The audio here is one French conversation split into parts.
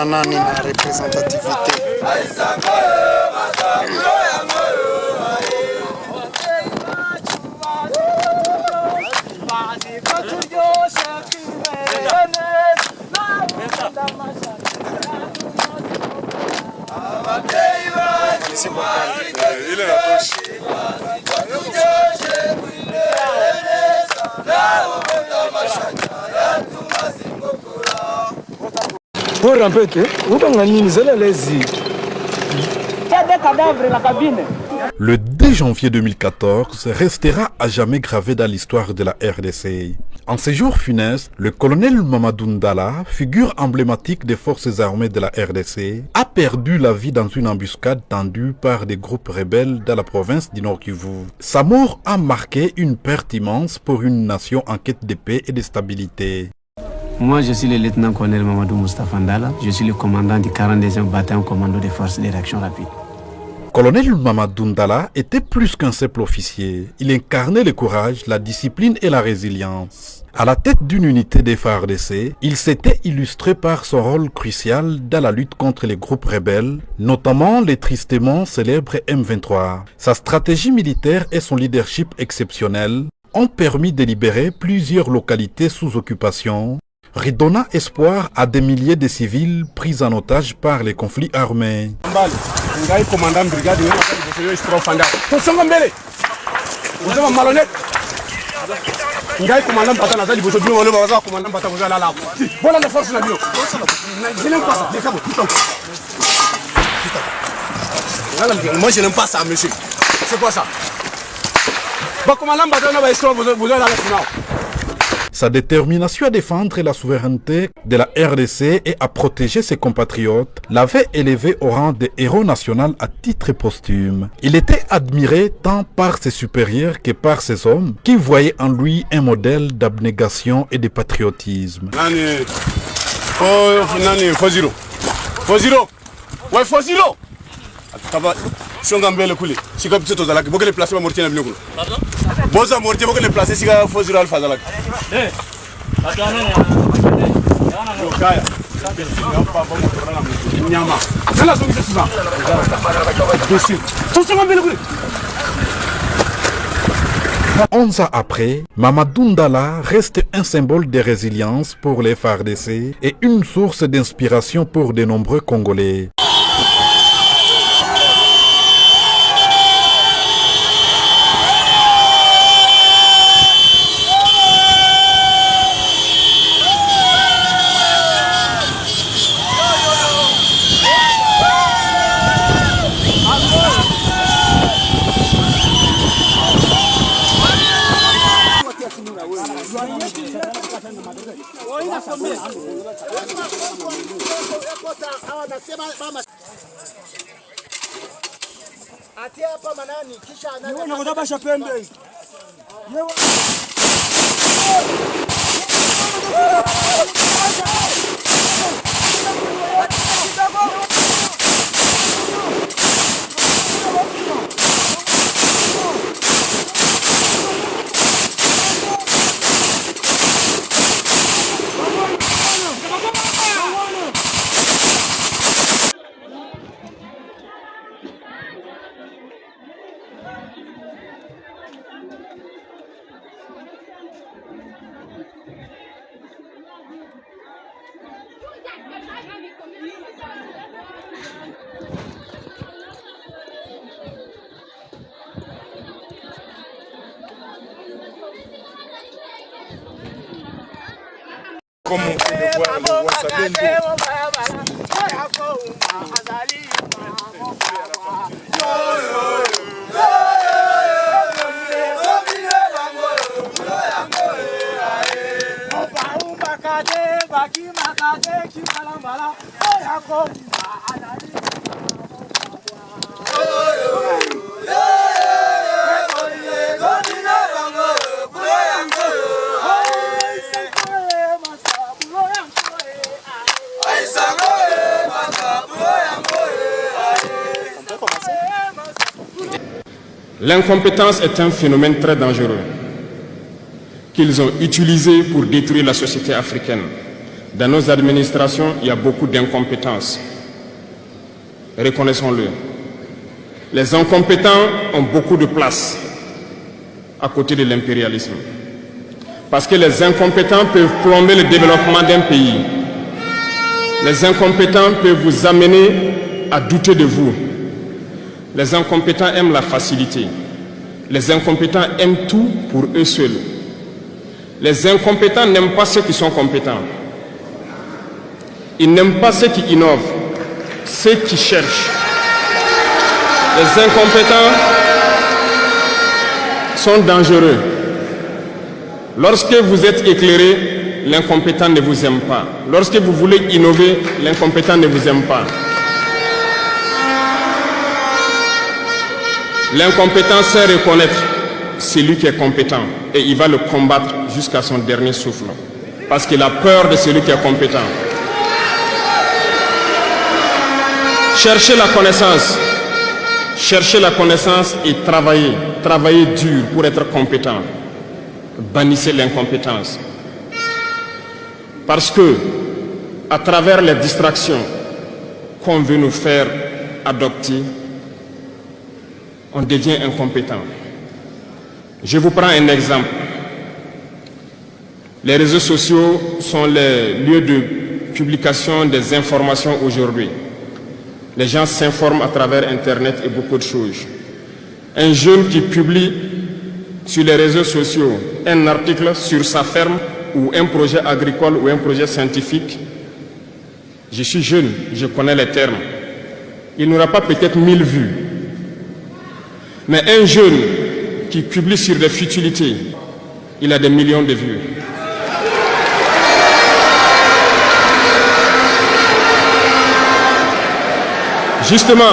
Nani na représentativité. Il est la touche. Pour rempêter, vous avez les Le 2 janvier 2014 restera à jamais gravé dans l'histoire de la RDC. En ces jours funestes, le colonel Mamadou Ndala, figure emblématique des forces armées de la RDC, a perdu la vie dans une embuscade tendue par des groupes rebelles dans la province du Nord Kivu. Sa mort a marqué une perte immense pour une nation en quête de paix et de stabilité. Moi, je suis le lieutenant-colonel Mamadou Moustapha Ndala. Je suis le commandant du 42e bataillon commando des forces de réaction rapide. Colonel Mamadou Ndala était plus qu'un simple officier. Il incarnait le courage, la discipline et la résilience. À la tête d'une unité des FARDC, il s'était illustré par son rôle crucial dans la lutte contre les groupes rebelles, notamment les tristement célèbres M23. Sa stratégie militaire et son leadership exceptionnel ont permis de libérer plusieurs localités sous occupation, redonnant espoir à des milliers de civils pris en otage par les conflits armés. Moi je n'aime pas ça, monsieur. C'est quoi ça? Sa détermination à défendre la souveraineté de la RDC et à protéger ses compatriotes l'avait élevé au rang de héros national à titre posthume. Il était admiré tant par ses supérieurs que par ses hommes qui voyaient en lui un modèle d'abnégation et de patriotisme. Onze ans après, Mamadou Ndala reste un symbole de résilience pour les FARDC et une source d'inspiration pour de nombreux Congolais. Comme on peut le voir, le roi Sabendo. L'incompétence est un phénomène très dangereux qu'ils ont utilisé pour détruire la société africaine Dans nos administrations, il y a beaucoup d'incompétences. Reconnaissons-le. Les incompétents ont beaucoup de place à côté de l'impérialisme. Parce que les incompétents peuvent plomber le développement d'un pays. Les incompétents peuvent vous amener à douter de vous. Les incompétents aiment la facilité. Les incompétents aiment tout pour eux seuls. Les incompétents n'aiment pas ceux qui sont compétents. Ils n'aiment pas ceux qui innovent, ceux qui cherchent. Les incompétents sont dangereux. Lorsque vous êtes éclairé, l'incompétent ne vous aime pas. Lorsque vous voulez innover, l'incompétent ne vous aime pas. L'incompétent sait reconnaître celui qui est compétent et il va le combattre jusqu'à son dernier souffle. Parce qu'il a peur de celui qui est compétent. Cherchez la connaissance. Cherchez la connaissance et travaillez. Travaillez dur pour être compétent. Bannissez l'incompétence. Parce que, à travers les distractions qu'on veut nous faire adopter, on devient incompétent. Je vous prends un exemple. Les réseaux sociaux sont les lieux de publication des informations aujourd'hui. Les gens s'informent à travers Internet et beaucoup de choses. Un jeune qui publie sur les réseaux sociaux un article sur sa ferme ou un projet agricole ou un projet scientifique, je suis jeune, je connais les termes. Il n'aura pas peut-être 1000 vues. Mais un jeune qui publie sur des futilités, il a des millions de vues. Justement,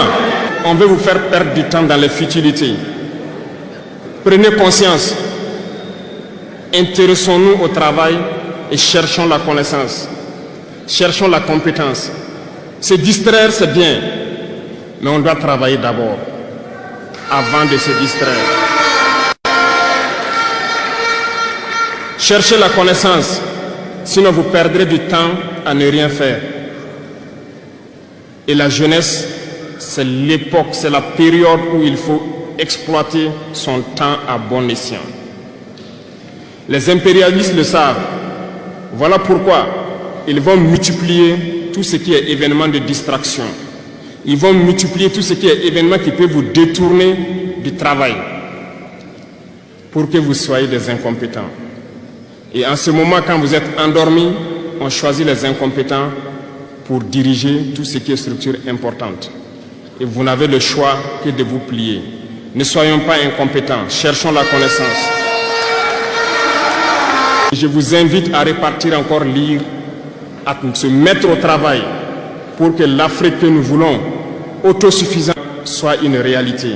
on veut vous faire perdre du temps dans les futilités. Prenez conscience. Intéressons-nous au travail et cherchons la connaissance. Cherchons la compétence. Se distraire, c'est bien, mais on doit travailler d'abord, avant de se distraire. Cherchez la connaissance, sinon vous perdrez du temps à ne rien faire. Et la jeunesse, c'est l'époque, c'est la période où il faut exploiter son temps à bon escient. Les impérialistes le savent. Voilà pourquoi ils vont multiplier tout ce qui est événement de distraction. Ils vont multiplier tout ce qui est événement qui peut vous détourner du travail pour que vous soyez des incompétents. Et en ce moment, quand vous êtes endormis, on choisit les incompétents pour diriger tout ce qui est structure importante. Et vous n'avez le choix que de vous plier. Ne soyons pas incompétents, cherchons la connaissance. Je vous invite à repartir encore lire, à se mettre au travail pour que l'Afrique que nous voulons, autosuffisante, soit une réalité.